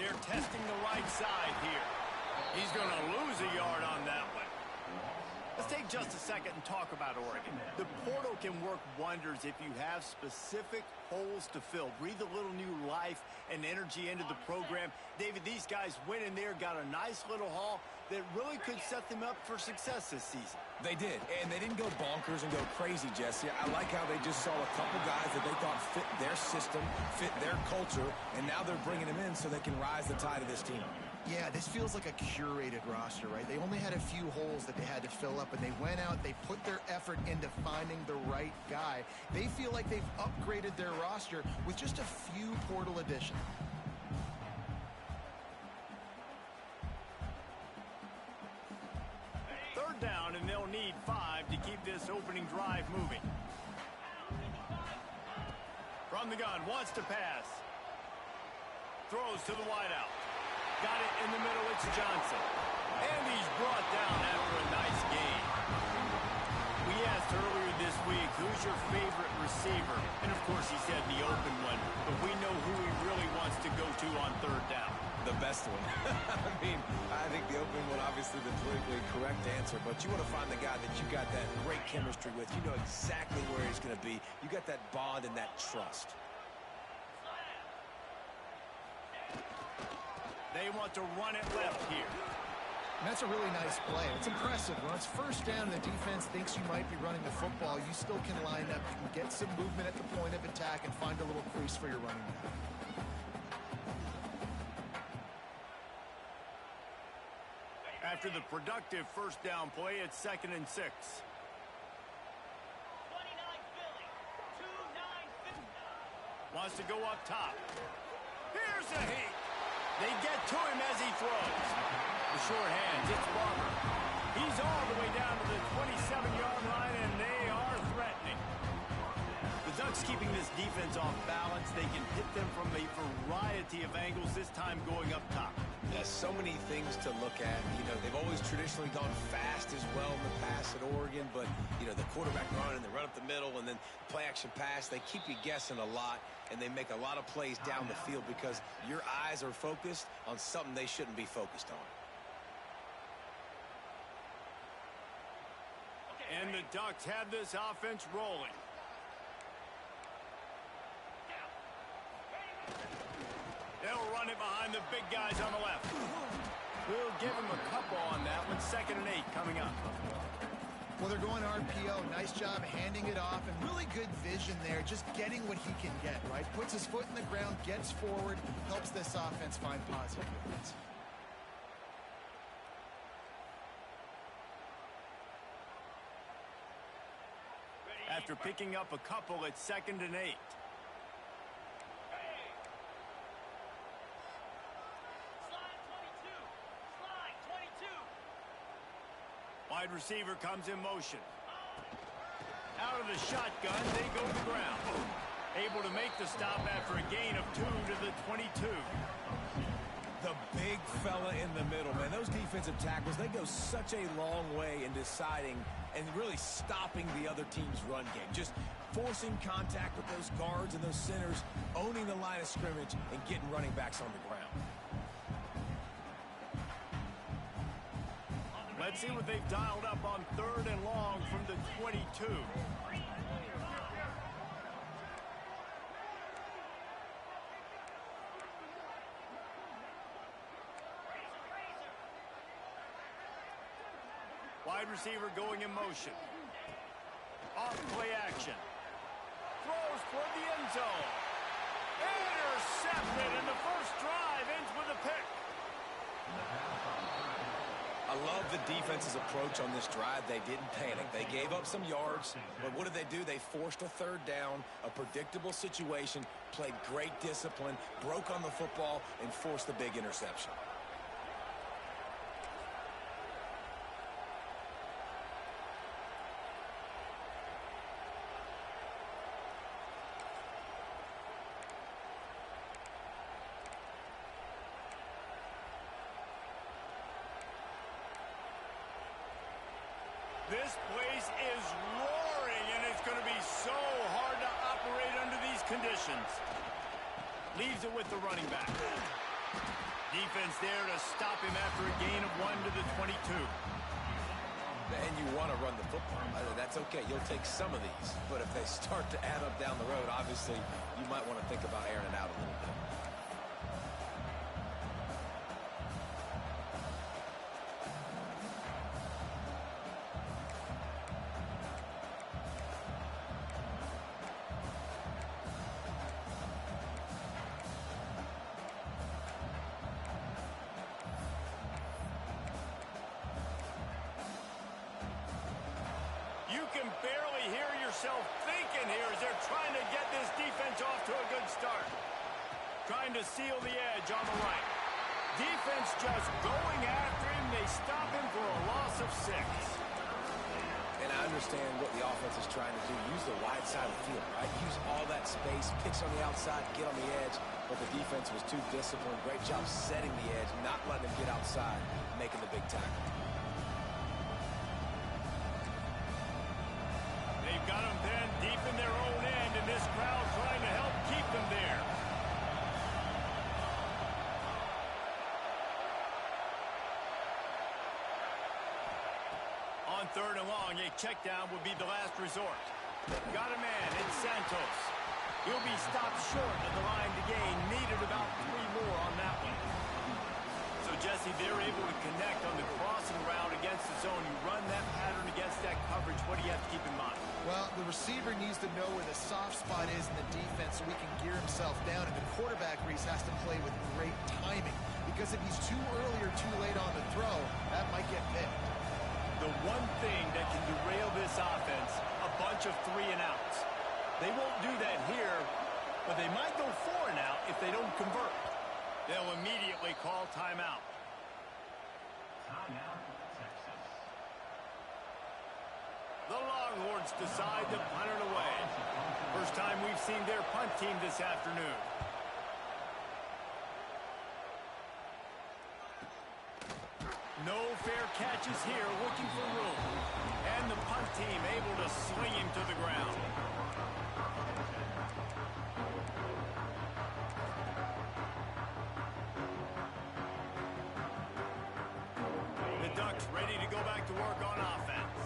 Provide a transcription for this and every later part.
They're testing the right side here. He's going to lose a yard on that one. Let's take just a second and talk about Oregon. The portal can work wonders if you have specific holes to fill. Breathe a little new life and energy into the program. David, these guys went in there, got a nice little haul that really could set them up for success this season. They did, and they didn't go bonkers and go crazy, Jesse. I like how they just saw a couple guys that they thought fit their system, fit their culture, and now they're bringing them in so they can rise the tide of this team. Yeah, this feels like a curated roster, right? They only had a few holes that they had to fill up, and they went out, they put their effort into finding the right guy. They feel like they've upgraded their roster with just a few portal additions. Third down, and they'll need 5 to keep this opening drive moving. From the gun, wants to pass. Throws to the wideout. Got it in the middle, it's Johnson. And he's brought down after a nice gain. We asked earlier this week, who's your favorite receiver? And of course he said the open one, but we know who he really wants to go to on third down. The best one. I mean, I think the open one, obviously the politically correct answer, but you want to find the guy that you got that great chemistry with. You know exactly where he's going to be. You got that bond and that trust. They want to run it left here. And that's a really nice play. It's impressive. When it's first down and the defense thinks you might be running the football, you still can line up. You can get some movement at the point of attack and find a little crease for your running back. After the productive first down play, it's 2nd and 6. Wants to go up top. Here's a heat. They get to him as he throws. The short hands, it's Barber. He's all the way down to the 27-yard line, and they are threatening. The Ducks keeping this defense off balance. They can hit them from a variety of angles, this time going up top. There's so many things to look at. You know, they've always traditionally gone fast as well in the pass at Oregon, but, you know, the quarterback run and the run up the middle and then play action pass, they keep you guessing a lot, and they make a lot of plays down the field because your eyes are focused on something they shouldn't be focused on. And the Ducks have this offense rolling. They'll run it behind the big guys on the left. We'll give him a couple on that one. 2nd and 8 coming up. Well, they're going RPO. Nice job handing it off, and really good vision there, just getting what he can get, right? Puts his foot in the ground, gets forward, helps this offense find positive movements. After picking up a couple, it's 2nd and 8. Wide receiver comes in motion. Out of the shotgun, they go to the ground. Able to make the stop after a gain of 2 to the 22. The big fella in the middle, man. Those defensive tackles, they go such a long way in deciding and really stopping the other team's run game. Just forcing contact with those guards and those centers, owning the line of scrimmage, and getting running backs on the ground. Let's see what they've dialed up on 3rd and long from the 22. Wide receiver going in motion. Off play action. Throws toward the end zone. Intercepted, and the first drive ends with a pick. I love the defense's approach on this drive. They didn't panic. They gave up some yards, but what did they do? They forced a 3rd down, a predictable situation, played great discipline, broke on the football, and forced the big interception. This place is roaring, and it's going to be so hard to operate under these conditions. Leaves it with the running back. Defense there to stop him after a gain of 1 to the 22. And you want to run the football. That's okay. You'll take some of these. But if they start to add up down the road, obviously, you might want to think about airing it out a little bit. You can barely hear yourself thinking here as they're trying to get this defense off to a good start. Trying to seal the edge on the right. Defense just going after him. They stop him for a loss of 6. And I understand what the offense is trying to do. Use the wide side of the field, right? Use all that space, pitch on the outside, get on the edge. But the defense was too disciplined. Great job setting the edge, not letting him get outside, making the big tackle. They've got them pinned deep in their own end, and this crowd trying to help keep them there. On 3rd and long, a check down would be the last resort. Got a man in Santos. He'll be stopped short of the line to gain. Needed about 3 more on that one. So, Jesse, they're able to connect on the crossing route against the zone. You run that pattern against that coverage. What do you have to keep in mind? Well, the receiver needs to know where the soft spot is in the defense so he can gear himself down. And the quarterback, Reese, has to play with great timing. Because if he's too early or too late on the throw, that might get picked. The one thing that can derail this offense, a bunch of 3 and outs. They won't do that here, but they might go 4 and out if they don't convert. They'll immediately call timeout. The Longhorns decide to punt it away. First time we've seen their punt team this afternoon. No fair catches here, looking for room. And the punt team able to sling him to the ground. The Ducks ready to go back to work on offense.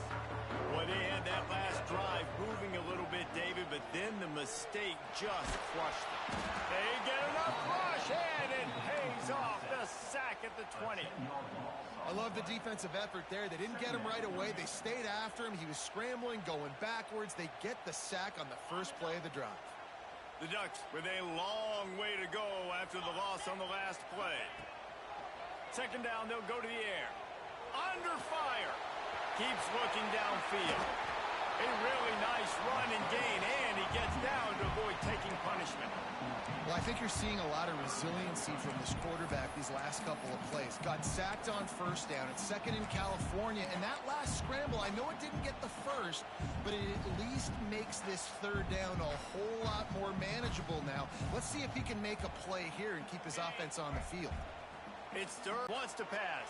Well, they had that last drive moving a little bit, David, but then the mistake just crushed them. They get enough rush, and it pays off. The sack at the 20. I love the defensive effort there. They didn't get him right away. They stayed after him. He was scrambling, going backwards. They get the sack on the first play of the drive. The Ducks with a long way to go after the loss on the last play. Second down, they'll go to the air. Under fire. Keeps looking downfield. A really nice run and gain, and he gets down to avoid taking punishment. Well, I think you're seeing a lot of resiliency from this quarterback these last couple of plays. Got sacked on first down. It's second in California. And that last scramble, I know it didn't get the first, but it at least makes this 3rd down a whole lot more manageable now. Let's see if he can make a play here and keep his offense on the field. It's Durr, wants to pass.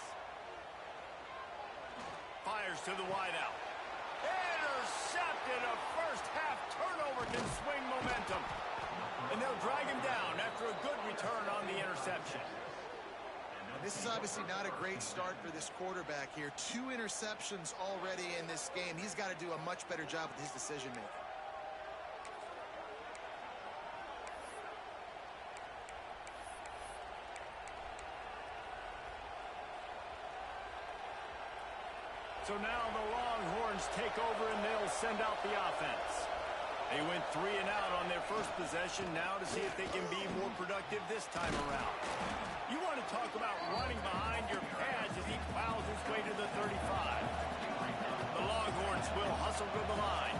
Fires to the wideout. Intercepted. A first half turnover can swing momentum. And they'll drag him down after a good return on the interception. And this is obviously not a great start for this quarterback here. 2 interceptions already in this game. He's got to do a much better job with his decision making. So now the Longhorns take over and they'll send out the offense. They went 3 and out on their first possession. Now to see if they can be more productive this time around. You want to talk about running behind your pads as he plows his way to the 35. The Longhorns will hustle to the line.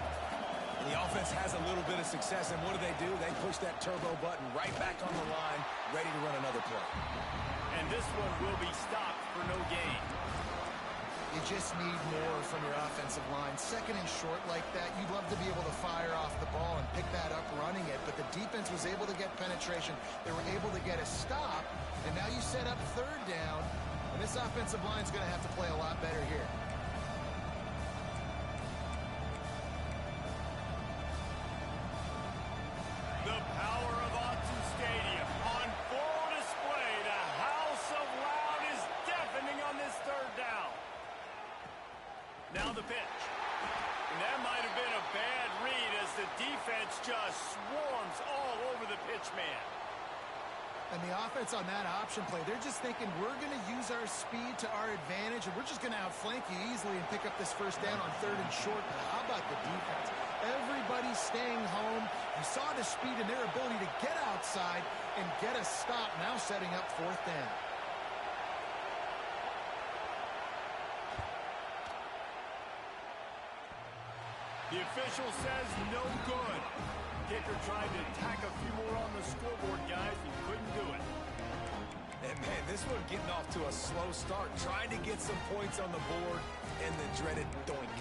And the offense has a little bit of success, and what do? They push that turbo button right back on the line, ready to run another play. And this one will be stopped for no gain. You just need more from your offensive line. Second and short like that, you'd love to be able to fire off the ball and pick that up running it, but the defense was able to get penetration. They were able to get a stop, and now you set up 3rd down, and this offensive line is going to have to play a lot better here. The power of Autzen Stadium on full display. The defense just swarms all over the pitch man. And the offense on that option play, they're just thinking we're going to use our speed to our advantage, and we're just going to outflank you easily and pick up this first down on 3rd and short. But how about the defense? Everybody's staying home. You saw the speed and their ability to get outside and get a stop, now setting up 4th down. The official says no good. Kicker tried to tack a few more on the scoreboard, guys, and couldn't do it. And, man, this one getting off to a slow start, trying to get some points on the board, and the dreaded doink.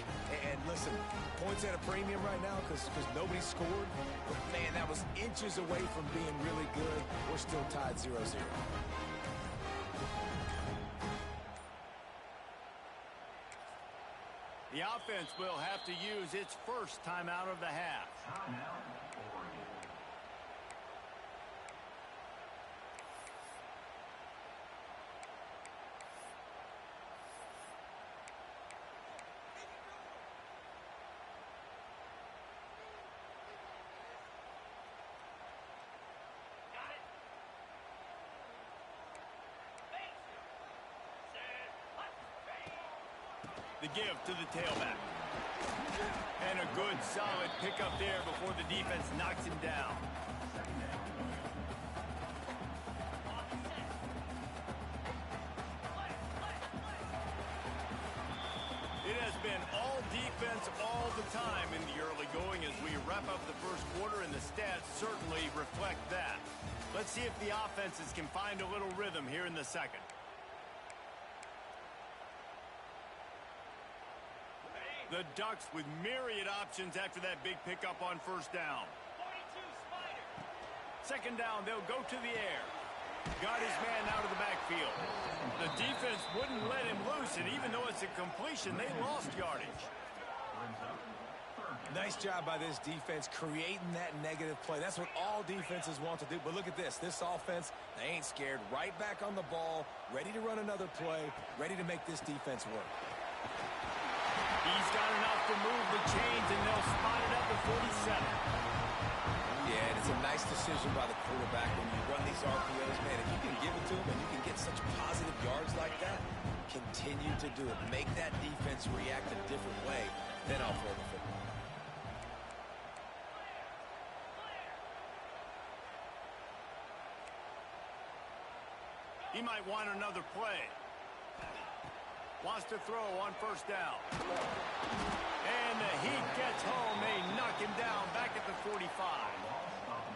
And listen, points at a premium right now because nobody scored. But, man, that was inches away from being really good. We're still tied 0-0. The offense will have to use its first timeout of the half. The give to the tailback. And a good, solid pickup there before the defense knocks him down. It has been all defense all the time in the early going as we wrap up the first quarter, and the stats certainly reflect that. Let's see if the offenses can find a little rhythm here in the second. The Ducks with myriad options after that big pickup on first down. 2nd down, they'll go to the air. Got his man out of the backfield. The defense wouldn't let him loose, and even though it's a completion, they lost yardage. Nice job by this defense creating that negative play. That's what all defenses want to do. But look at this. This offense, they ain't scared. Right back on the ball, ready to run another play, ready to make this defense work. He's got enough to move the chains, and they'll spot it up at 47. Yeah, and it's a nice decision by the quarterback when you run these RPOs. Man, if you can give it to him and you can get such positive yards like that, continue to do it. Make that defense react a different way, then I'll throw the football. He might want another play. Wants to throw on first down. And the heat gets home. They knock him down back at the 45.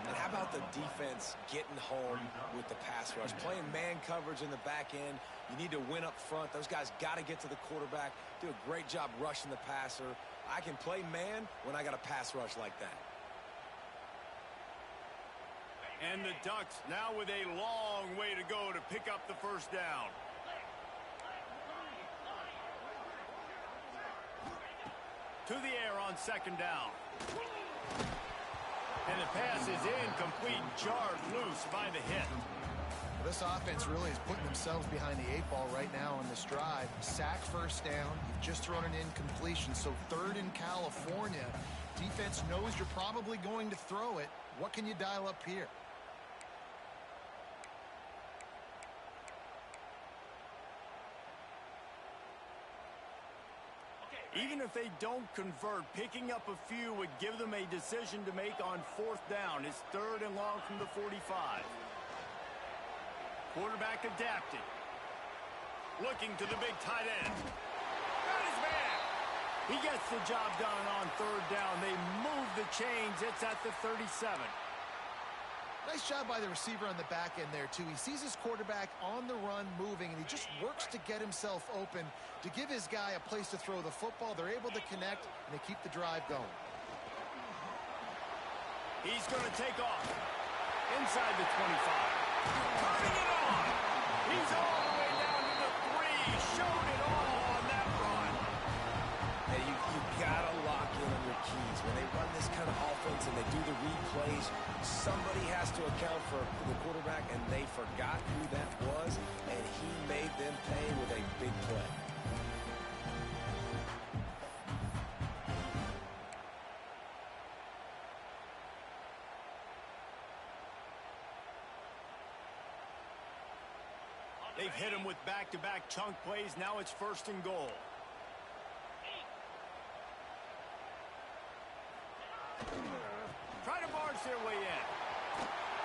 And how about the defense getting home with the pass rush? Playing man coverage in the back end. You need to win up front. Those guys got to get to the quarterback. Do a great job rushing the passer. I can play man when I got a pass rush like that. And the Ducks now with a long way to go to pick up the first down. To the air on 2nd down. And the pass is incomplete, jarred loose by the hit. Well, this offense really is putting themselves behind the 8 ball right now on this drive. Sack first down. You've just thrown an incompletion. So 3rd in California. Defense knows you're probably going to throw it. What can you dial up here? Even if they don't convert, picking up a few would give them a decision to make on 4th down. It's 3rd and long from the 45. Quarterback adapted. Looking to the big tight end. Got his man. He gets the job done on 3rd down. They move the chains. It's at the 37. Nice job by the receiver on the back end there, too. He sees his quarterback on the run moving, and he just works to get himself open to give his guy a place to throw the football. They're able to connect, and they keep the drive going. He's going to take off inside the 25. Turning it on. He's all the way down to the 3. Showed it all on that run. Hey, you got to lock in on your keys. When they run this kind of offense and they do the replays, somebody has to account for the quarterback, and they forgot who that was, and he made them pay with a big play. They've hit him with back-to-back chunk plays. Now it's 1st and goal. Try to barge their way in.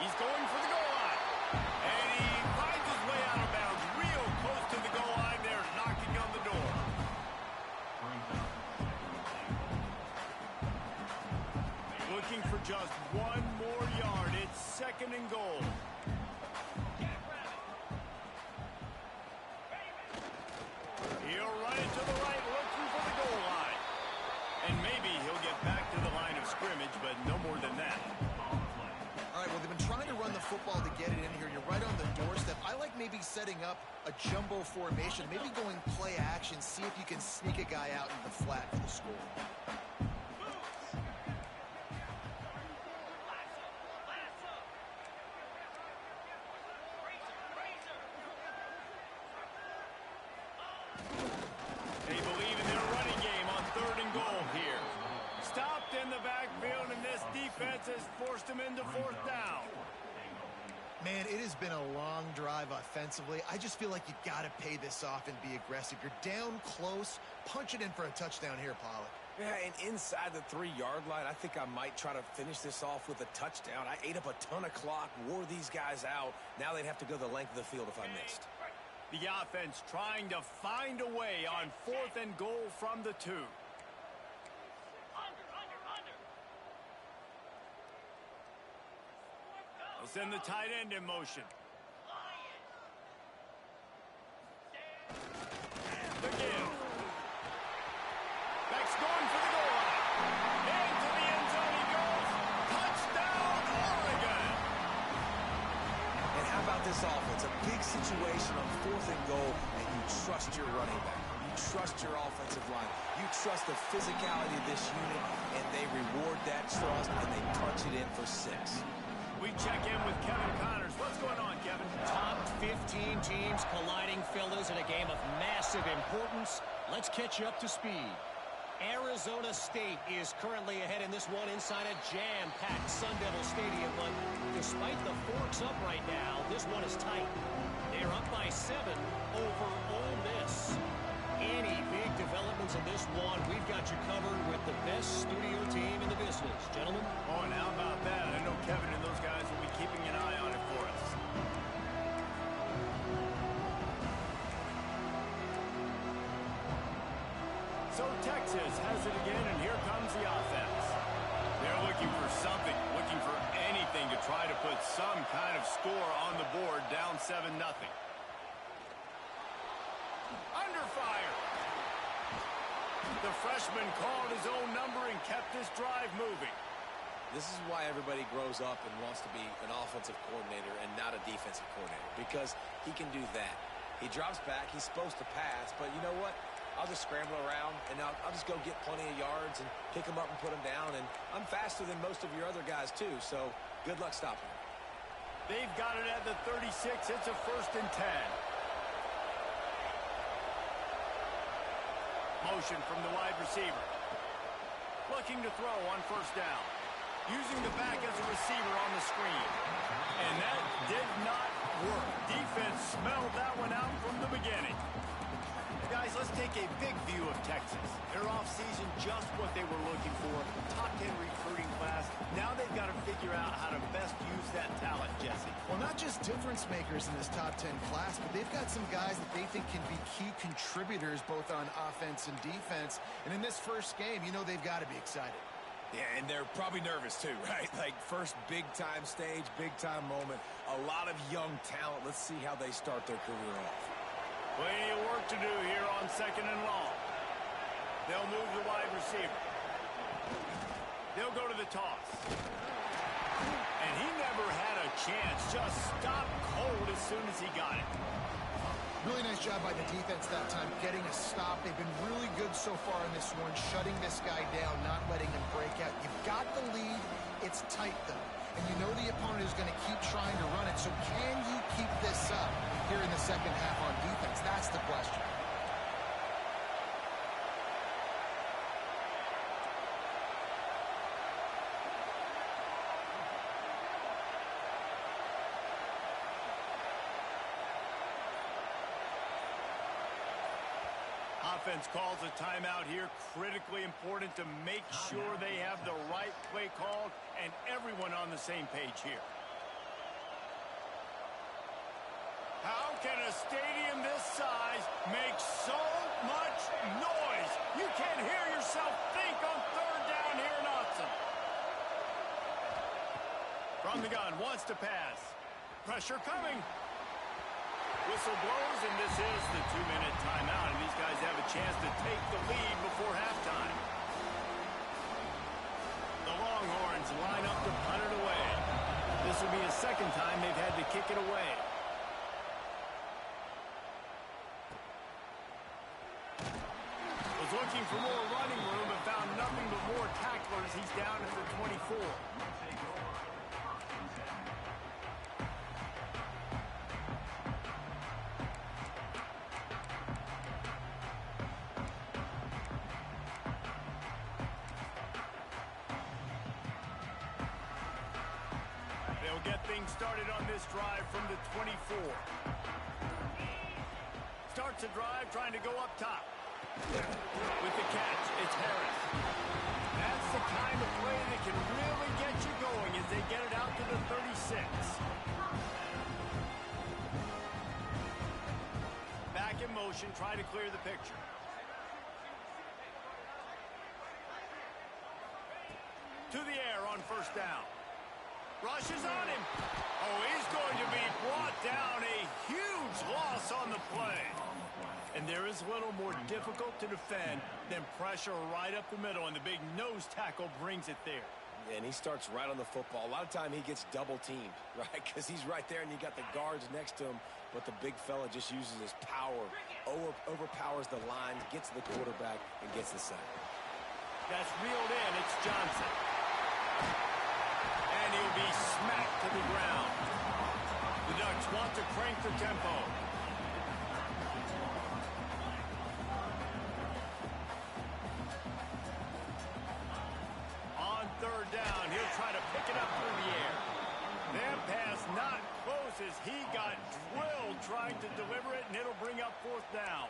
He's going for the goal line. And he finds his way out of bounds. Real close to the goal line there, knocking on the door. Looking for just 1 more yard. It's 2nd and goal. He'll run it to the right, looking for the goal line. And maybe he'll get back to the line of scrimmage, but no more than that. All right, well, they've been trying to run the football to get it in here. You're right on the doorstep. I like maybe setting up a jumbo formation, maybe going play action, see if you can sneak a guy out in the flat for the score. They believe in their running game on 3rd and goal here. Stopped in the backfield, and this defense has forced him into 4th down. Man, it has been a long drive offensively. I just feel like you got to pay this off and be aggressive. You're down close. Punch it in for a touchdown here, Pollard. Yeah, and inside the 3-yard line, I think I might try to finish this off with a touchdown. I ate up a ton of clock, wore these guys out. Now they'd have to go the length of the field if I missed. The offense trying to find a way on 4th and goal from the 2. They'll send the tight end in motion. The give. Beck's going for the goal line. Into the end zone he goes. Touchdown, Oregon. And how about this offense? A big situation on 4th and goal, and you trust your running back. You trust your offensive line. You trust the physicality of this unit, and they reward that trust, and they punch it in for 6. We check in with Kevin Connors. What's going on, Kevin? Top 15 teams colliding, fellas, in a game of massive importance. Let's catch you up to speed. Arizona State is currently ahead in this one inside a jam-packed Sun Devil Stadium, but despite the forks up right now, this one is tight. They're up by 7 over Ole Miss. Any big developments in this one, we've got you covered with the best studio team in the business. Gentlemen? Oh, and how about that? I know Kevin and those guys will be keeping an eye on it for us. So Texas has it again, and here comes the offense. They're looking for something, looking for anything to try to put some kind of score on the board, down 7-0. Under fire. The freshman called his own number and kept this drive moving. This is why everybody grows up and wants to be an offensive coordinator and not a defensive coordinator, because he can do that. He drops back. He's supposed to pass, but you know what? I'll just scramble around, and I'll just go get plenty of yards and pick them up and put them down, and I'm faster than most of your other guys, too, so good luck stopping them. They've got it at the 36. It's a 1st and 10. Motion from the wide receiver. Looking to throw on 1st down. Using the back as a receiver on the screen. And that did not work. Defense smelled that one out from the beginning. Guys, let's take a big view of Texas. Their offseason, just what they were looking for. Top 10 recruiting class. Now they've got to figure out how to best use that talent, Jesse. Well, not just difference makers in this top 10 class, but they've got some guys that they think can be key contributors both on offense and defense. And in this first game, you know they've got to be excited. Yeah, and they're probably nervous too, right? Like first big-time stage, big-time moment. A lot of young talent. Let's see how they start their career off. Plenty of work to do here on 2nd and long. They'll move the wide receiver. They'll go to the toss. And he never had a chance. Just stopped cold as soon as he got it. Really nice job by the defense that time, getting a stop. They've been really good so far in this one, shutting this guy down, not letting him break out. You've got the lead. It's tight, though. And you know the opponent is going to keep trying to run it. So can you keep this up here in the second half on defense? That's the question. offense calls a timeout here. Critically important to make sure they have the right play called and everyone on the same page here. How can a stadium this size make so much noise? You can't hear yourself think on third down here in Autzen. From the gun, wants to pass. Pressure coming. Whistle blows, and this is the 2-minute timeout, and these guys have a chance to take the lead before halftime. The Longhorns line up to punt it away. This will be a second time they've had to kick it away. Was looking for more running room, but found nothing but more tacklers. He's down at the 24. They'll get things started on this drive from the 24. Starts a drive trying to go up top. With the catch, it's Harris. That's the kind of play that can really get you going as they get it out to the 36. Back in motion, try to clear the picture. To the air on first down. Rushes on him. Oh, he's going to be brought down. A huge loss on the play. And there is a little more difficult to defend than pressure right up the middle, and the big nose tackle brings it there. Yeah, and he starts right on the football. A lot of time he gets double teamed, right? Because he's right there, and you got the guards next to him, but the big fella just uses his power, overpowers the line, gets to the quarterback, and gets the sack. That's reeled in. It's Johnson. And he'll be smacked to the ground. The Ducks want to crank the tempo. Third down, he'll try to pick it up through the air. That pass not close as he got drilled trying to deliver it, and it'll bring up fourth down.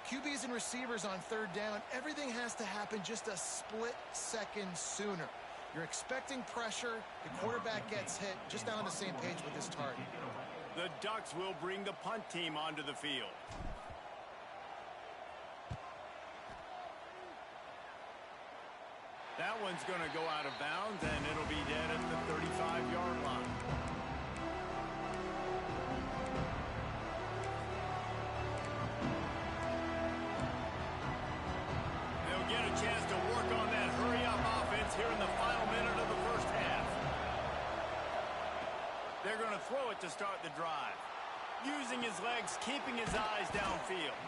QBs and receivers on third down, everything has to happen just a split second sooner. You're expecting pressure, the quarterback gets hit, just not on the same page with his target. The Ducks will bring the punt team onto the field. That one's going to go out of bounds, and it'll be dead at the 35-yard line. They'll get a chance to work on that hurry-up offense here in the final minute of the first half. They're going to throw it to start the drive. Using his legs, keeping his eyes downfield.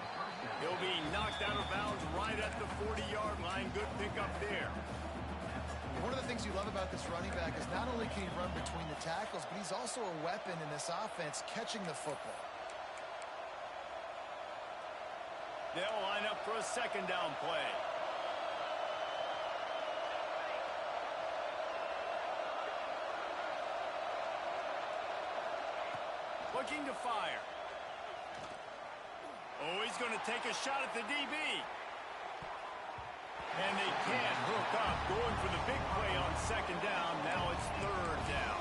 He'll be knocked out of bounds right at the 40-yard line. Good pickup there. One of the things you love about this running back is not only can he run between the tackles, but he's also a weapon in this offense, catching the football. They'll line up for a second down play. Looking to fire. Oh, he's going to take a shot at the DB. And they can't hook up. Going for the big play on second down. Now it's third down.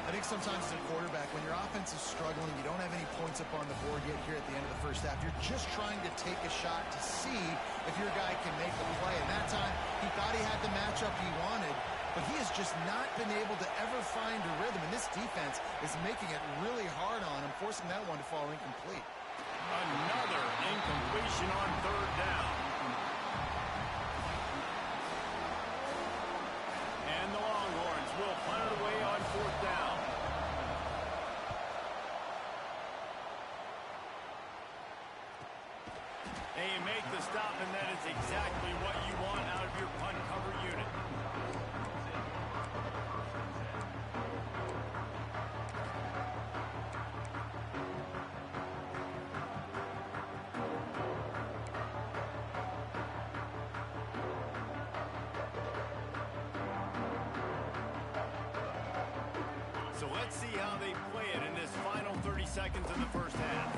I think sometimes as a quarterback, when your offense is struggling, you don't have any points up on the board yet here at the end of the first half. You're just trying to take a shot to see if your guy can make a play. And that time, he thought he had the matchup he wanted, but he has just not been able to ever find a rhythm. And this defense is making it really hard on him, forcing that one to fall incomplete. Another incompletion on third down. And the Longhorns will punt it away on fourth down. They make the stop, and that is exactly what you want out of your punt cover unit. So let's see how they play it in this final 30 seconds of the first half.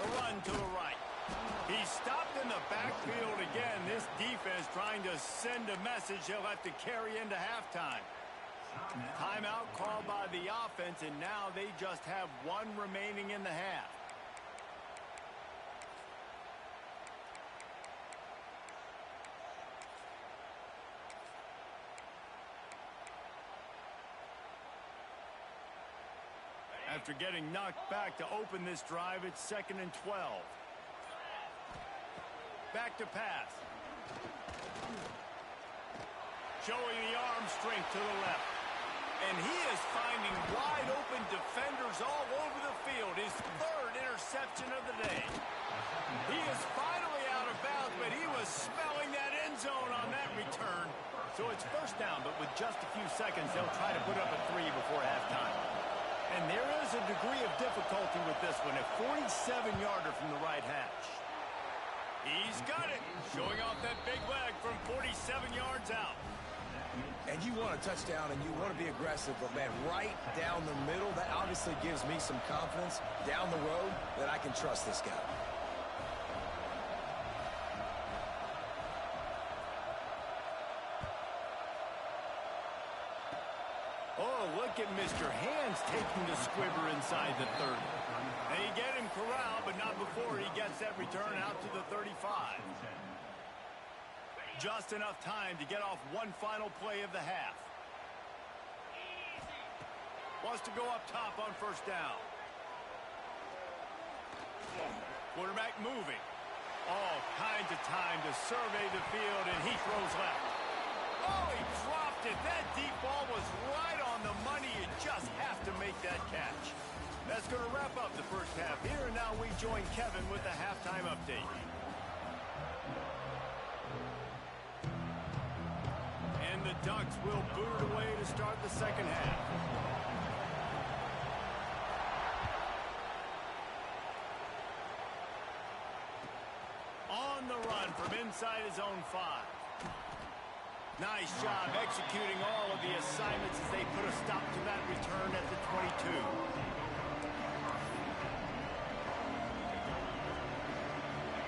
The run trying to send a message he'll have to carry into halftime. Timeout called by the offense, and now they just have one remaining in the half. After getting knocked back to open this drive, it's 2nd and 12. Back to pass. Showing the arm strength to the left. And he is finding wide open defenders all over the field. His 3rd interception of the day. He is finally out of bounds, but he was smelling that end zone on that return. So it's 1st down, but with just a few seconds, they'll try to put up a 3 before halftime. And there is a degree of difficulty with this one, a 47-yarder from the right hash. He's got it, showing off that big leg from 47 yards out. And you want a touchdown and you want to be aggressive, but, man, right down the middle, that obviously gives me some confidence down the road that I can trust this guy. Oh, look at Mr. Hands taking the squibber inside the 30. They get him corralled, but not before he gets that return out to the 35. Just enough time to get off one final play of the half. Wants to go up top on 1st down. Quarterback moving. All kinds of time to survey the field, and he throws left. Oh, he dropped it. That deep ball was right on the money. You just have to make that catch. That's going to wrap up the 1st half here, and now we join Kevin with the halftime update. And the Ducks will boot it away to start the 2nd half. On the run from inside his own 5. Nice job executing all of the assignments as they put a stop to that return at the 22.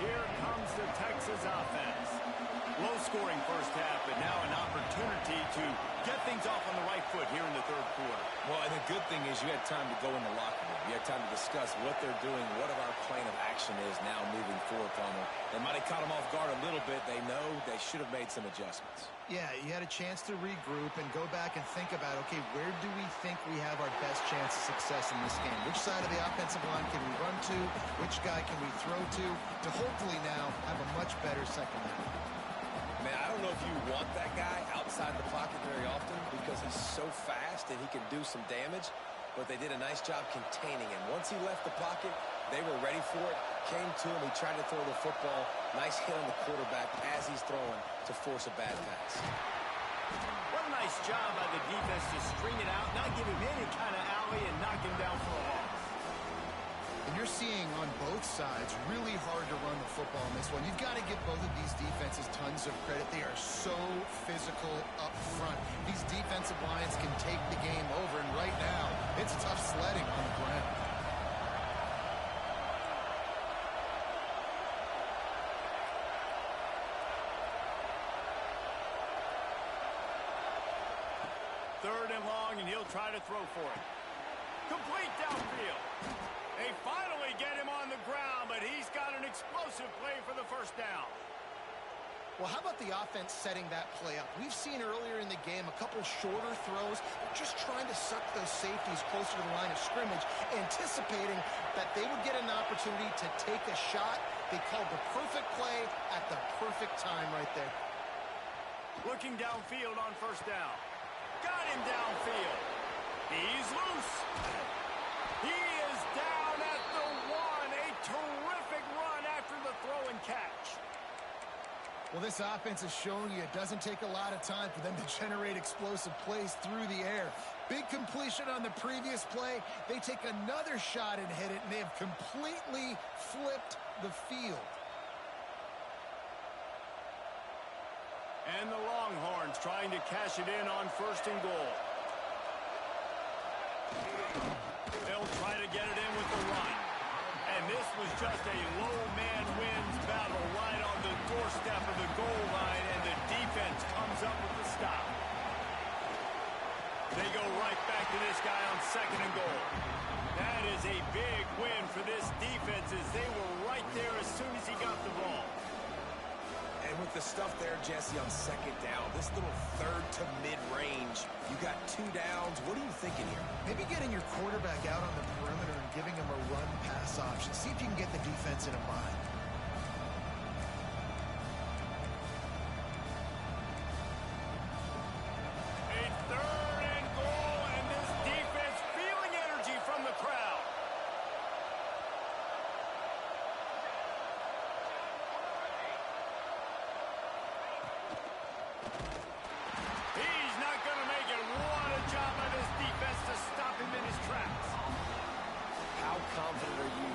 Here comes the Texas offense. Low-scoring 1st half, but now an opportunity to get things off on the right foot here in the 3rd quarter. Well, and the good thing is you had time to go in the locker room. You had time to discuss what they're doing, what our plan of action is now moving forward from them. They might have caught them off guard a little bit. They know they should have made some adjustments. Yeah, you had a chance to regroup and go back and think about, okay, where do we think we have our best chance of success in this game? Which side of the offensive line can we run to? Which guy can we throw to hopefully now have a much better 2nd half? Man, I don't know if you want that guy outside the pocket very often because he's so fast and he can do some damage, but they did a nice job containing him. Once he left the pocket, they were ready for it, came to him, he tried to throw the football. Nice hit on the quarterback as he's throwing to force a bad pass. What a nice job by the defense to string it out, not give him any kind of alley, and knock him down for a loss. And you're seeing on both sides really hard to run the football in this one. You've got to give both of these defenses tons of credit. They are so physical up front. These defensive lines can take the game over, and right now, it's tough sledding on the ground. Third and long, and he'll try to throw for it. Complete downfield. They finally get him on the ground, but he's got an explosive play for the 1st down. Well, how about the offense setting that play up? We've seen earlier in the game a couple shorter throws, just trying to suck those safeties closer to the line of scrimmage, anticipating that they would get an opportunity to take a shot. They called the perfect play at the perfect time right there. Looking downfield on 1st down. Got him downfield. He's loose. He is down at the 1. A terrific run after the throw and catch. Well, this offense has shown you it doesn't take a lot of time for them to generate explosive plays through the air. Big completion on the previous play. They take another shot and hit it, and they have completely flipped the field. And the Longhorns trying to cash it in on 1st and goal. They'll try to get it in with the run. And this was just a low man wins battle right on the doorstep of the goal line, and the defense comes up with the stop. They go right back to this guy on 2nd and goal. That is a big win for this defense as they were right there as soon as he got the ball. And with the stuff there, Jesse, on 2nd down, this little 3rd to mid-range, you got 2 downs. What are you thinking here? Maybe getting your quarterback out on the perimeter and giving him a run-pass option. See if you can get the defense in a bind. A 3rd and goal, and this defense feeling energy from the crowd. He's not going to make it. What a job by this defense to stop him in his tracks. How confident are you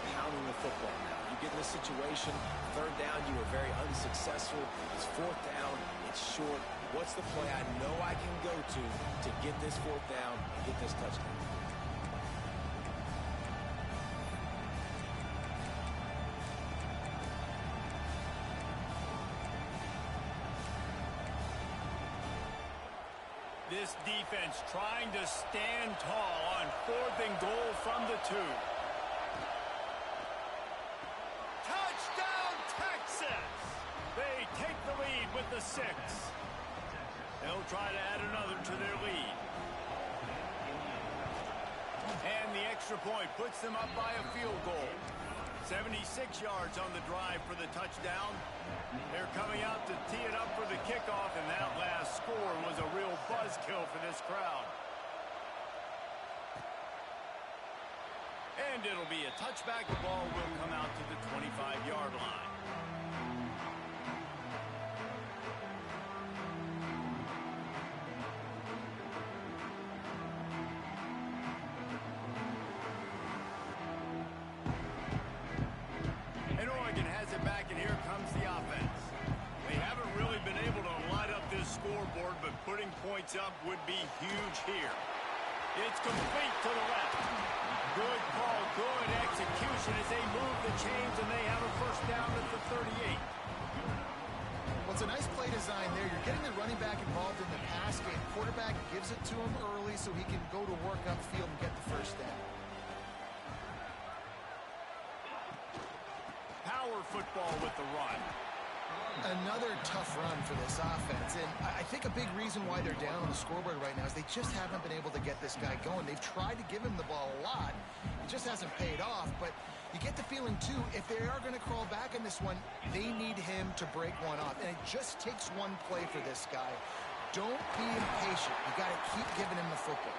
pounding the football now? You get in this situation, 3rd down, you were very unsuccessful. It's 4th down, it's short. What's the play I know I can go to get this 4th down and get this touchdown? This defense trying to stand tall on 4th and goal from the 2. Touchdown, Texas! They take the lead with the 6. They'll try to add another to their lead. And the extra point puts them up by a field goal. 76 yards on the drive for the touchdown. They're coming out to tee it up for the kickoff, and that last score was a real buzzkill for this crowd. And it'll be a touchback. The ball will come out to the 25-yard line. And Oregon has it back, and here comes the offense. They haven't really been able to light up this scoreboard, but putting points up would be huge here. It's complete to the left. Good call, good execution as they move the chains, and they have a 1st down at the 38. Well, it's a nice play design there. You're getting the running back involved in the pass game. Quarterback gives it to him early so he can go to work upfield and get the 1st down. Power football with the run. Another tough run for this offense, and I think a big reason why they're down on the scoreboard right now is they just haven't been able to get this guy going. They've tried to give him the ball a lot. It just hasn't paid off, but you get the feeling, too, if they are going to crawl back in this one, they need him to break one off, and it just takes one play for this guy. Don't be impatient. You got to keep giving him the football.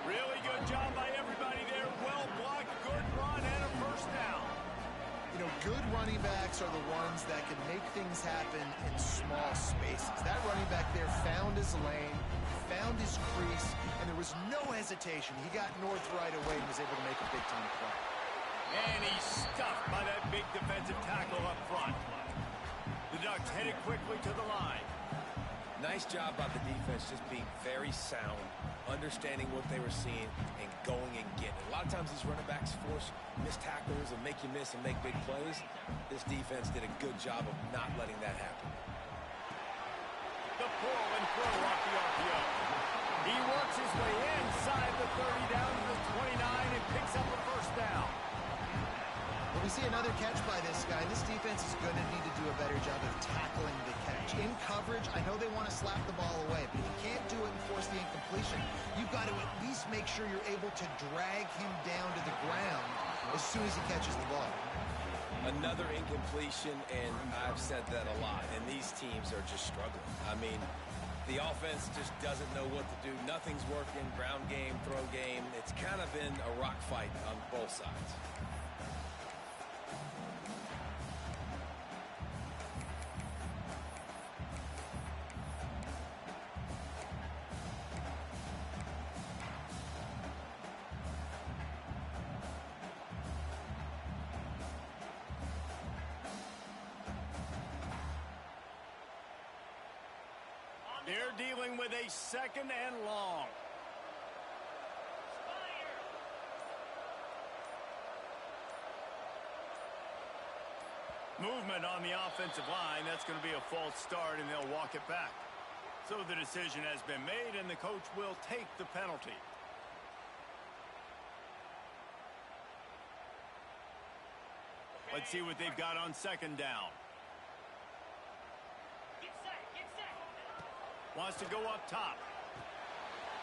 Really good job by everybody there. Well blocked, good run, and a 1st down. You know, good running backs are the ones that can make things happen in small spaces. That running back there found his lane, found his crease, and there was no hesitation. He got north right away and was able to make a big-time play. And he's stuffed by that big defensive tackle up front. The Ducks headed quickly to the line. Nice job by the defense just being very sound, understanding what they were seeing, and going and getting it. A lot of times these running backs force missed tackles and make you miss and make big plays. This defense did a good job of not letting that happen. The pull and throw off the RPO. He works his way inside the 30 down to the 29 and picks up a 1st down. When we see another catch by this guy, this defense is going to need to do a better job of tackling the catch. In coverage, I know they want to slap the ball away, but if you can't do it and force the incompletion, you've got to at least make sure you're able to drag him down to the ground as soon as he catches the ball. Another incompletion, and I've said that a lot, and these teams are just struggling. I mean, the offense just doesn't know what to do. Nothing's working, ground game, throw game. It's kind of been a rock fight on both sides. They're dealing with a 2nd and long. Movement on the offensive line. That's going to be a false start, and they'll walk it back. So the decision has been made, and the coach will take the penalty. Let's see what they've got on second down. Wants to go up top.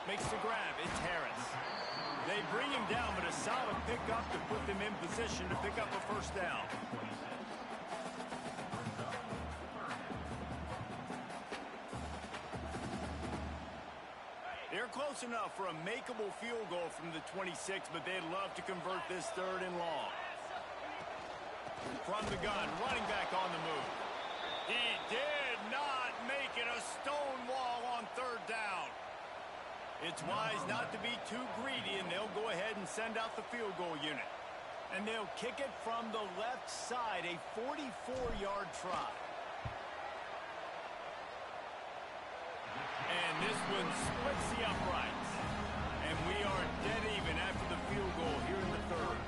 Makes the grab. It's Harris. They bring him down, but a solid pickup to put them in position to pick up a first down. They're close enough for a makeable field goal from the 26, but they'd love to convert this third and long. From the gun, running back on the move. He did not make it a stone wall on third down. It's wise not to be too greedy, and they'll go ahead and send out the field goal unit. And they'll kick it from the left side, a 44-yard try. And this one splits the uprights. And we are dead even after the field goal here in the third.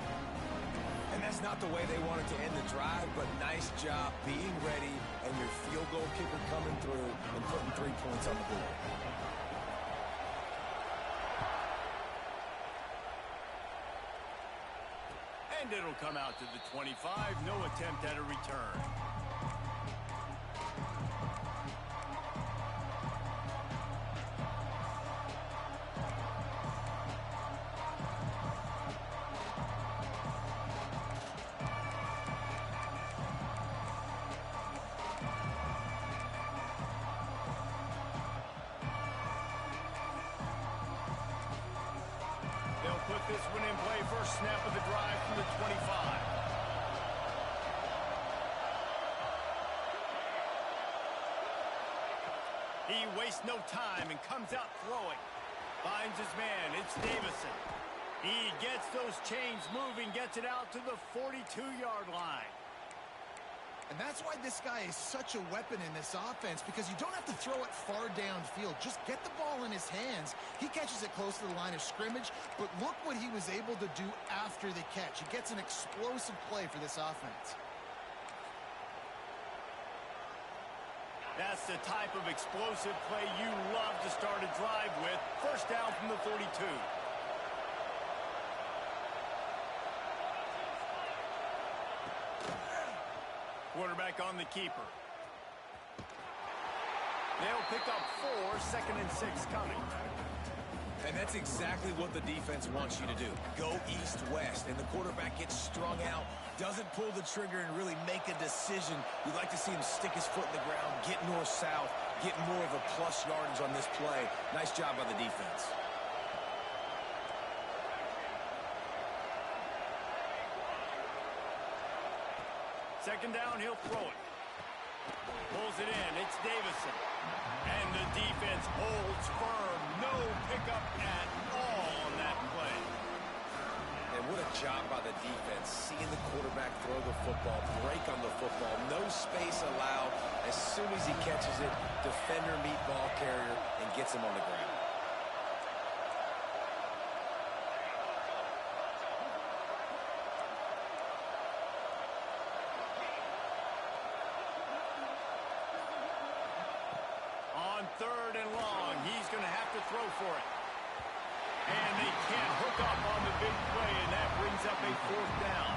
And that's not the way they wanted to end the drive, but nice job being ready and your field goal kicker coming through and putting 3 points on the board. And it'll come out to the 25. No attempt at a return. Put this one in play. First snap of the drive from the 25. He wastes no time and comes out throwing. Finds his man. It's Davison. He gets those chains moving, gets it out to the 42-yard line. And that's why this guy is such a weapon in this offense, because you don't have to throw it far downfield. Just get the ball in his hands. He catches it close to the line of scrimmage, but look what he was able to do after the catch. He gets an explosive play for this offense. That's the type of explosive play you love to start a drive with. First down from the 42. Quarterback on the keeper. They'll pick up 4, second and 6 coming. And that's exactly what the defense wants you to do. Go east-west, and the quarterback gets strung out, doesn't pull the trigger and really make a decision. You'd like to see him stick his foot in the ground, get north-south, get more of a plus yardage on this play. Nice job by the defense. Second down, he'll throw it. Pulls it in. It's Davison. And the defense holds firm. No pickup at all on that play. And what a job by the defense. Seeing the quarterback throw the football, break on the football, no space allowed. As soon as he catches it, defender meet ball carrier and gets him on the ground. Third and long. He's going to have to throw for it. And they can't hook up on the big play, and that brings up a fourth down.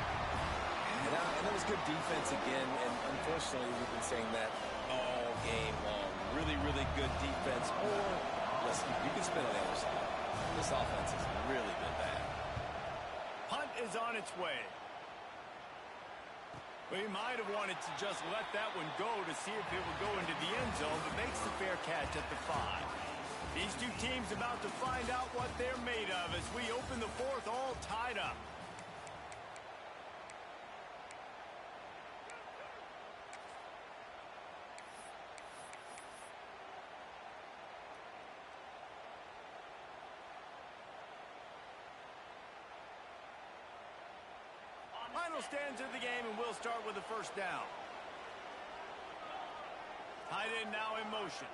And that was good defense again, and unfortunately we've been saying that all game long. Really, really good defense. Or, listen, you can spin on the other side. This offense has really been bad. Punt is on its way. Well, he might have wanted to just let that one go to see if it would go into the end zone, but makes the fair catch at the 5. These two teams about to find out what they're made of as we open the fourth, all tied up. Final stands of the game, and we'll start with the first down. Tight end now in motion.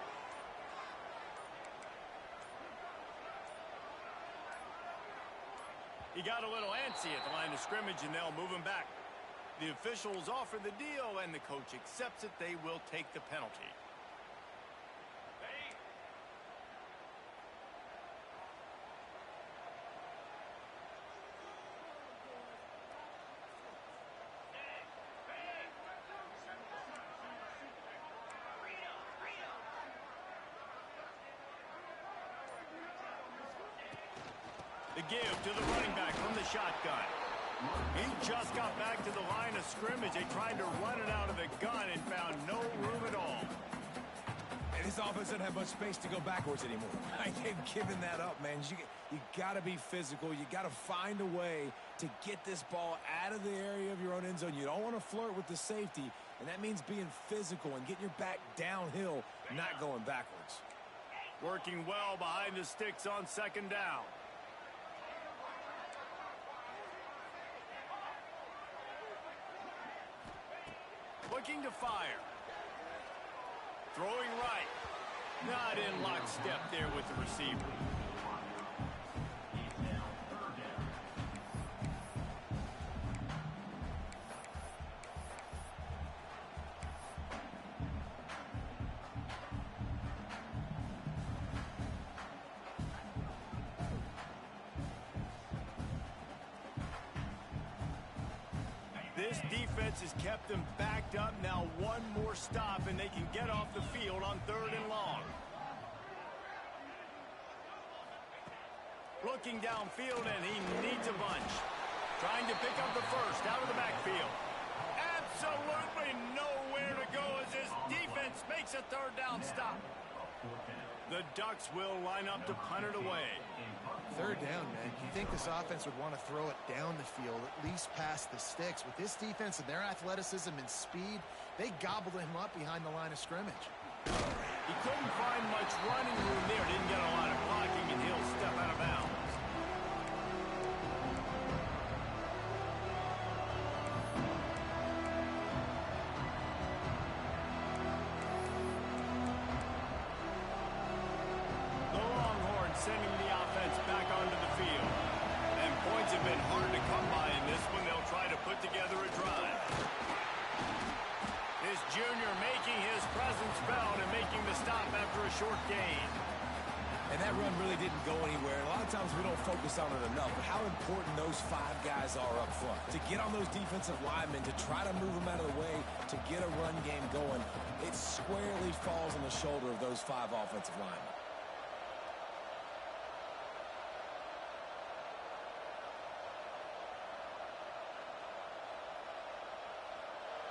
He got a little antsy at the line of scrimmage, and they'll move him back. The officials offer the deal, and the coach accepts it. They will take the penalty. The give to the running back from the shotgun. He just got back to the line of scrimmage. They tried to run it out of the gun and found no room at all. And this offense doesn't have much space to go backwards anymore. They've given that up, man. You got to be physical. You got to find a way to get this ball out of the area of your own end zone. You don't want to flirt with the safety, and that means being physical and getting your back downhill, not going backwards. Working well behind the sticks on second down. Looking to fire. Throwing right. Not in lockstep there with the receiver. This defense has kept them backed up. Now one more stop, and they can get off the field on 3rd and long. Looking downfield, and he needs a bunch. Trying to pick up the first out of the backfield. Absolutely nowhere to go as his defense makes a 3rd down stop. The Ducks will line up to punt it away. 3rd down, man. You think this offense would want to throw it down the field, at least past the sticks. With this defense and their athleticism and speed, they gobbled him up behind the line of scrimmage. He couldn't find much running room there. Didn't get a lot of blocking, and he'll step out of bounds. Sending the offense back onto the field. And points have been hard to come by in this one. They'll try to put together a drive. This junior making his presence felt and making the stop after a short gain. And that run really didn't go anywhere. A lot of times we don't focus on it enough, but how important those 5 guys are up front. To get on those defensive linemen, to try to move them out of the way, to get a run game going, it squarely falls on the shoulder of those 5 offensive linemen.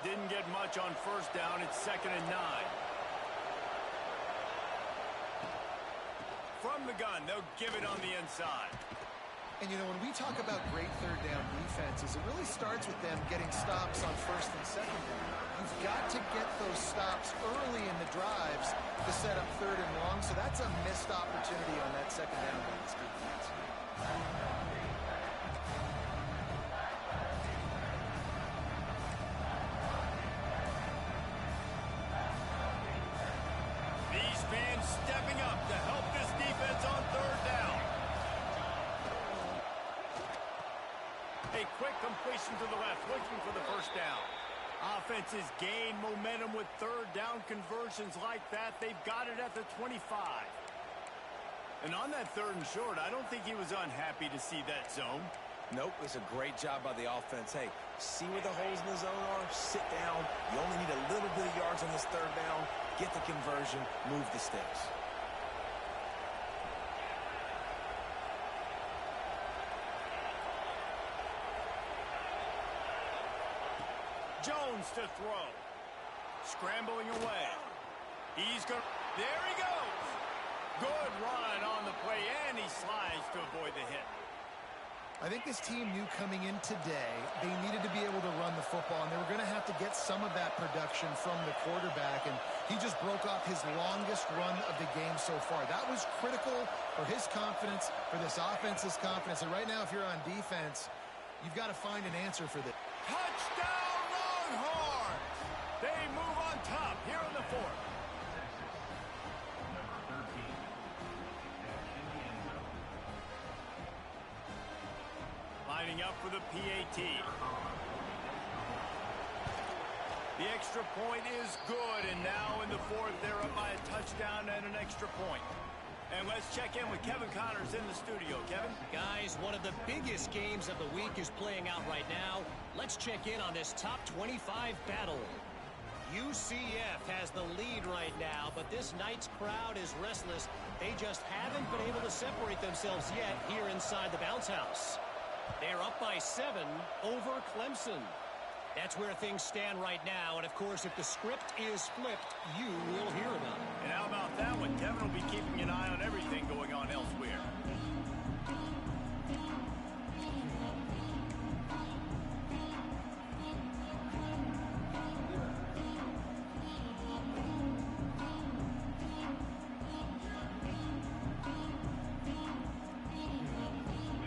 Didn't get much on 1st down. It's 2nd and 9. From the gun, they'll give it on the inside. And, you know, when we talk about great 3rd down defenses, it really starts with them getting stops on 1st and 2nd down. You've got to get those stops early in the drives to set up 3rd and long, so that's a missed opportunity on that 2nd down by this defense. Stepping up to help this defense on 3rd down. A quick completion to the left, looking for the 1st down. Offenses gain momentum with 3rd down conversions like that. They've got it at the 25. And on that 3rd and short, I don't think he was unhappy to see that zone. Nope, it's a great job by the offense. Hey, see where the holes in the zone are, sit down. You only need a little bit of yards on this 3rd down. Get the conversion, move the sticks. Jones to throw. Scrambling away. He's going. There he goes. Good run on the play, and he slides to avoid the hit. I think this team knew coming in today they needed to be able to run the football, and they were going to have to get some of that production from the quarterback, and he just broke off his longest run of the game so far. That was critical for his confidence, for this offense's confidence, and right now if you're on defense, you've got to find an answer for this. Touchdown Longhorns! They move on top here in the 4th. Lining up for the PAT. The extra point is good, and now in the fourth, they're up by a touchdown and an extra point. And let's check in with Kevin Connors in the studio. Kevin? Guys, one of the biggest games of the week is playing out right now. Let's check in on this top 25 battle. UCF has the lead right now, but this night's crowd is restless. They just haven't been able to separate themselves yet here inside the bounce house. They're up by 7 over Clemson. That's where things stand right now, and of course, if the script is flipped, you will hear about it. And how about that one? Kevin will be keeping an eye on everything going on elsewhere.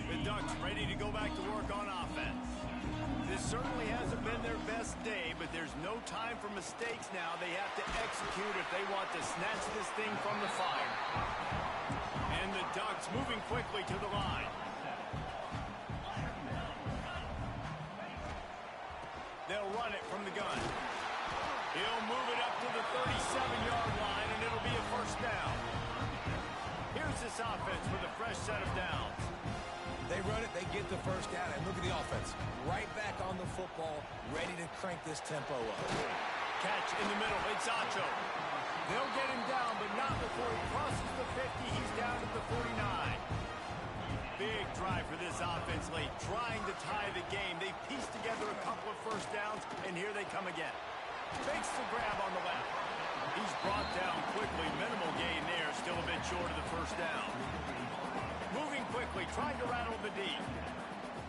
The Ducks ready to go back to work on offense. This certainly hasn't been their best day, but there's no time for mistakes now. They have to execute if they want to snatch this thing from the fire. And the Ducks moving quickly to the line. They'll run it from the gun. He'll move it up to the 37-yard line, and it'll be a first down. Here's this offense with a fresh set of downs. They run it, they get the first down, and look at the offense. Right back on the football, ready to crank this tempo up. Catch in the middle, it's Acho. They'll get him down, but not before he crosses the 50. He's down at the 49. Big drive for this offense late, trying to tie the game. They pieced together a couple of first downs, and here they come again. Fakes the grab on the left. He's brought down quickly. Minimal gain there, still a bit short of the first down. Moving quickly, trying to rattle the D.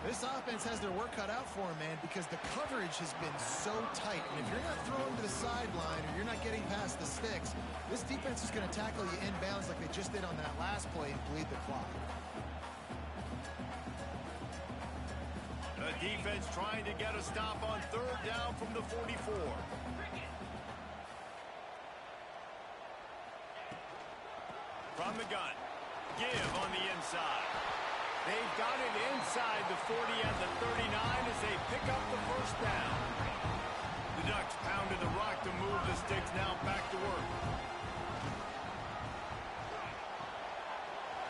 This offense has their work cut out for them, man, because the coverage has been so tight. And if you're not throwing to the sideline or you're not getting past the sticks, this defense is going to tackle you inbounds like they just did on that last play and bleed the clock. The defense trying to get a stop on third down from the 44. From the gun. Give on the inside. They've got it inside the 40 and the 39 as they pick up the first down. The Ducks pounded the rock to move the sticks, now back to work.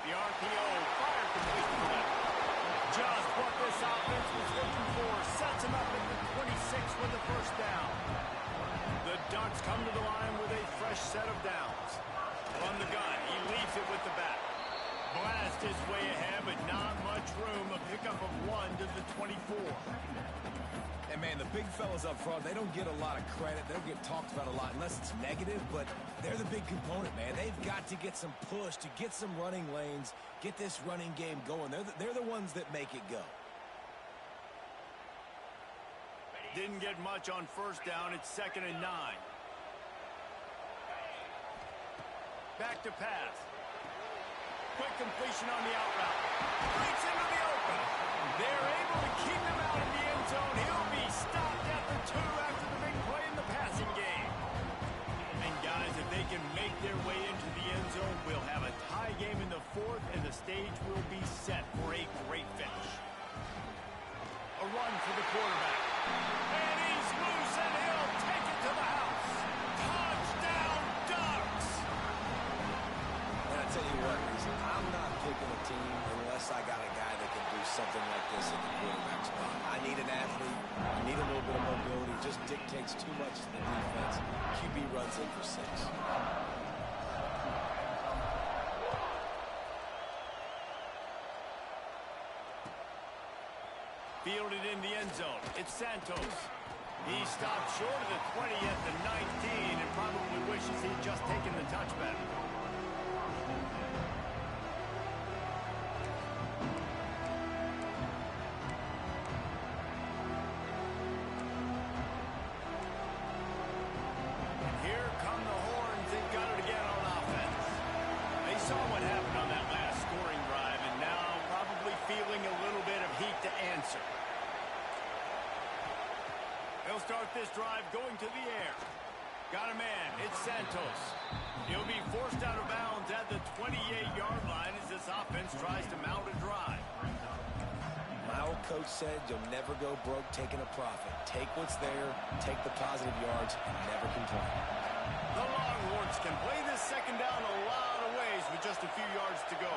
The RPO, fire complete for them. Just what this offense was looking for. Sets him up at the 26 with the first down. The Ducks come to the line with a fresh set of downs. From the gun, he leaves it with the back. Blast his way ahead, but not much room. A pickup of 1 to the 24. And, man, the big fellas up front, they don't get a lot of credit. They don't get talked about a lot unless it's negative, but they're the big component, man. They've got to get some push, to get some running lanes, get this running game going. They're the ones that make it go. Didn't get much on first down. It's 2nd and 9. Back to pass. Quick completion on the out route. Breaks into the open. They're able to keep him out of the end zone. He'll be stopped at the 2 after the big play in the passing game. And guys, if they can make their way into the end zone, we'll have a tie game in the 4th, and the stage will be set for a great finish. A run for the quarterback. And he's loose, and he'll take it to the house. Touchdown, Ducks! And I tell you what, I'm not picking a team unless I got a guy that can do something like this in the quarterback spot. I need an athlete. I need a little bit of mobility. Just dictates too much to the defense. QB runs in for 6. Fielded in the end zone. It's Santos. He stopped short of the 20 at the 19 and probably wishes he'd just taken the touchback. Here come the horns. They've got it again on offense. They saw what happened on that last scoring drive, and now probably feeling a little bit of heat to answer. They'll start this drive going to the air. Got a man. It's Santos. He'll be forced out of bounds at the 28-yard line as this offense tries to mount a drive. Now coach said, you'll never go broke taking a profit. Take what's there, take the positive yards, and never complain. The Longhorns can play this second down a lot of ways with just a few yards to go.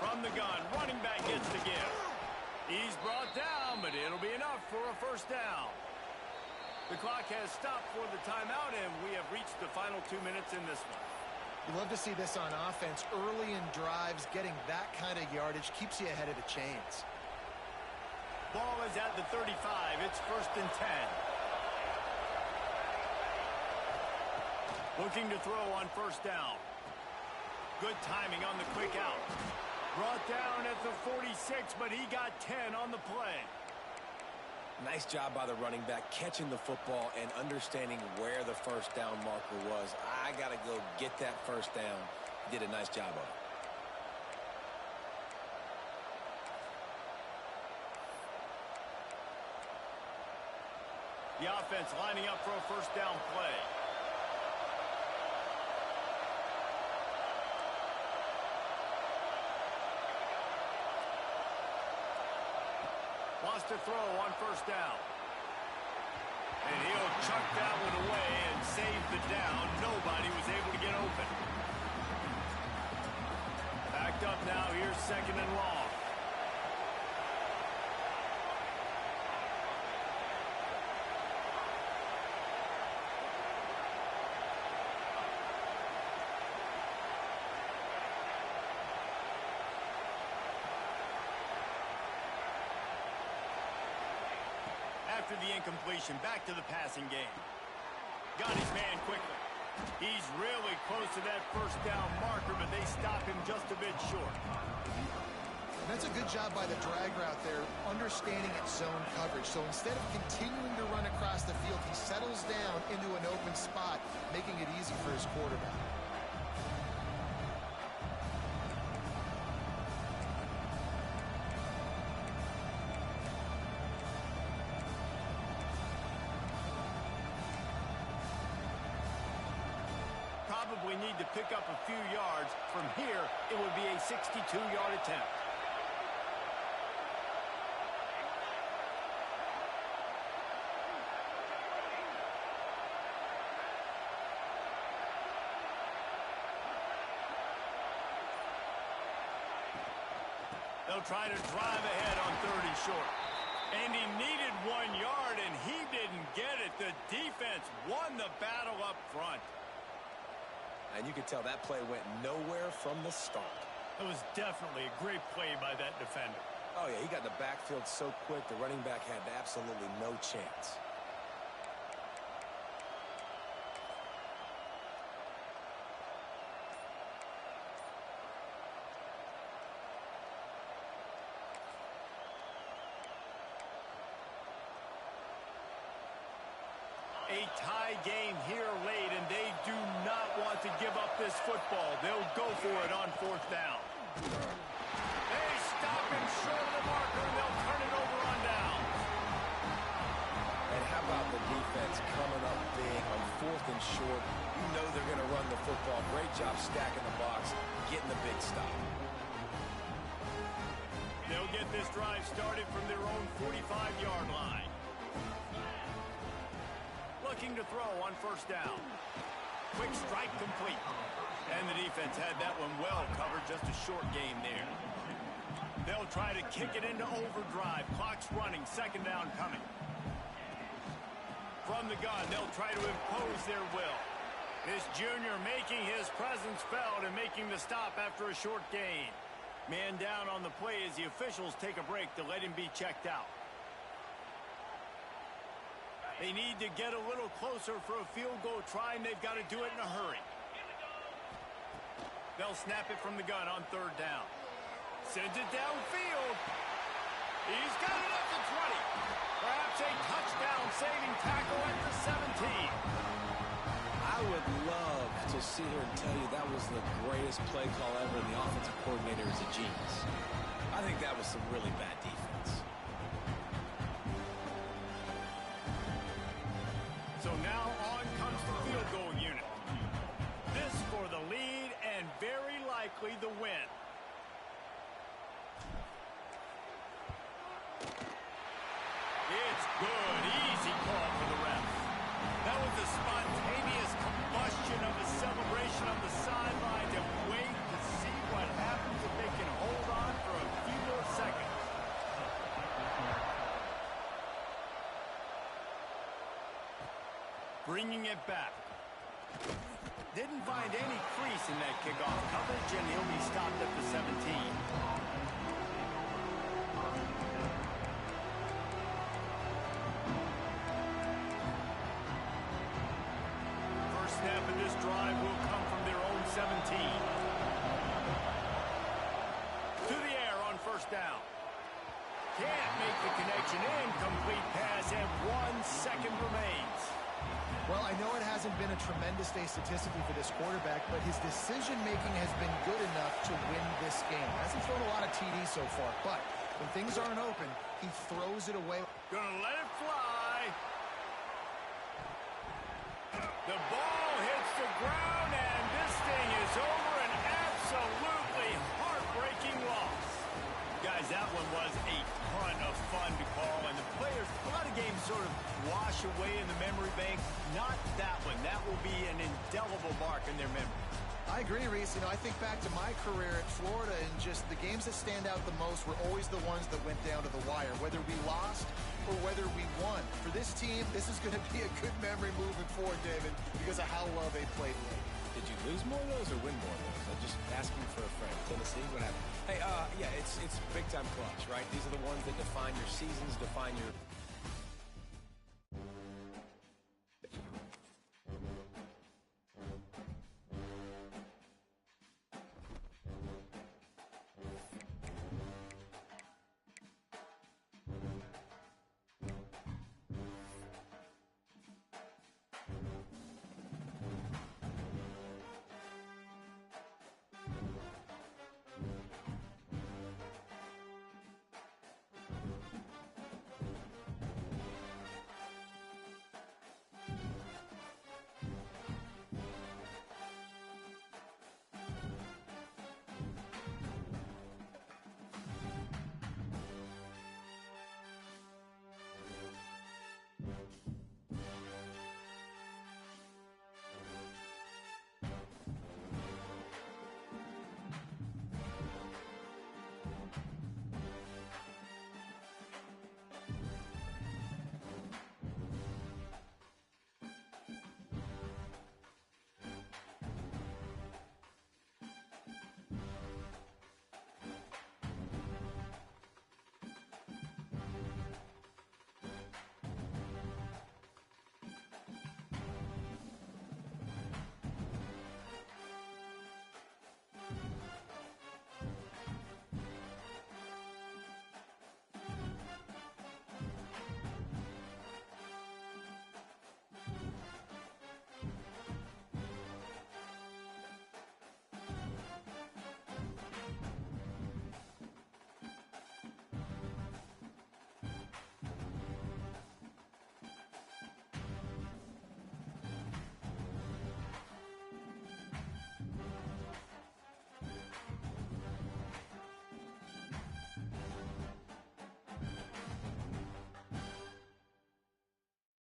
From the gun, running back gets the give. He's brought down, but it'll be enough for a first down. The clock has stopped for the timeout, and we have reached the final 2 minutes in this one. You love to see this on offense. Early in drives, getting that kind of yardage keeps you ahead of the chains. Ball is at the 35. It's 1st and 10. Looking to throw on first down. Good timing on the quick out. Brought down at the 46, but he got 10 on the play. Nice job by the running back, catching the football and understanding where the first down marker was. I got to go get that first down. He did a nice job of it. The offense lining up for a first down play. Wants to throw on first down. And he'll chuck that one away and save the down. Nobody was able to get open. Backed up now. Here's 2nd and long. After the incompletion, back to the passing game. Got his man quickly. He's really close to that first down marker, but they stop him just a bit short. And that's a good job by the drag route there, understanding its zone coverage. So instead of continuing to run across the field, he settles down into an open spot, making it easy for his quarterback. Probably need to pick up a few yards. From here, it would be a 62-yard attempt. They'll try to drive ahead on 3rd and short. And he needed 1 yard, and he didn't get it. The defense won the battle up front. And you could tell that play went nowhere from the start. It was definitely a great play by that defender. Oh, yeah, he got in the backfield so quick, the running back had absolutely no chance. A tie game here late, and they do not want to give up this football. They'll go for it on 4th down. They stop him short of the marker, and they'll turn it over on downs. And how about the defense coming up big on 4th and short? You know they're going to run the football. Great job stacking the box, getting the big stop. They'll get this drive started from their own 45-yard line. Looking to throw on first down. Quick strike complete. And the defense had that one well covered. Just a short game there. They'll try to kick it into overdrive. Clock's running. 2nd down coming. From the gun, they'll try to impose their will. This junior making his presence felt and making the stop after a short gain. Man down on the play as the officials take a break to let him be checked out. They need to get a little closer for a field goal try, and they've got to do it in a hurry. They'll snap it from the gun on 3rd down. Sends it downfield. He's got it at the 20. Perhaps a touchdown-saving tackle at the 17. I would love to sit here and tell you that was the greatest play call ever, and the offensive coordinator is a genius. I think that was some really bad defense. So now on comes the field goal unit. This for the lead and very likely the win. It's good. Easy call for the ref. That was a spontaneous combustion of a celebration on the sidelines, and wait to see what happens if they can hold on for a few more seconds. Bringing it back. Didn't find any crease in that kickoff coverage, and he'll be stopped at the 17. First snap of this drive will come from their own 17. To the air on first down. Can't make the connection. Incomplete pass, and 1 second remains. Well, I know it hasn't been a tremendous day statistically for this quarterback, but his decision-making has been good enough to win this game. Hasn't thrown a lot of TDs so far, but when things aren't open, he throws it away. Gonna let it fly. The ball hits the ground, and this thing is over. An absolutely heartbreaking loss. Guys, that one was a ton of fun to call, and the players, a lot of games sort of wash away in the memory bank. Not that one. That will be an indelible mark in their memory. I agree, Reese. I think back to my career at Florida, and just the games that stand out the most were always the ones that went down to the wire, whether we lost or whether we won. For this team, this is going to be a good memory moving forward, David, because of how well they played today. Did you lose more of those or win more of those? I'm just asking for a friend. Tennessee, what happened? Hey, yeah, it's big-time clutch, right? These are the ones that define your seasons, define your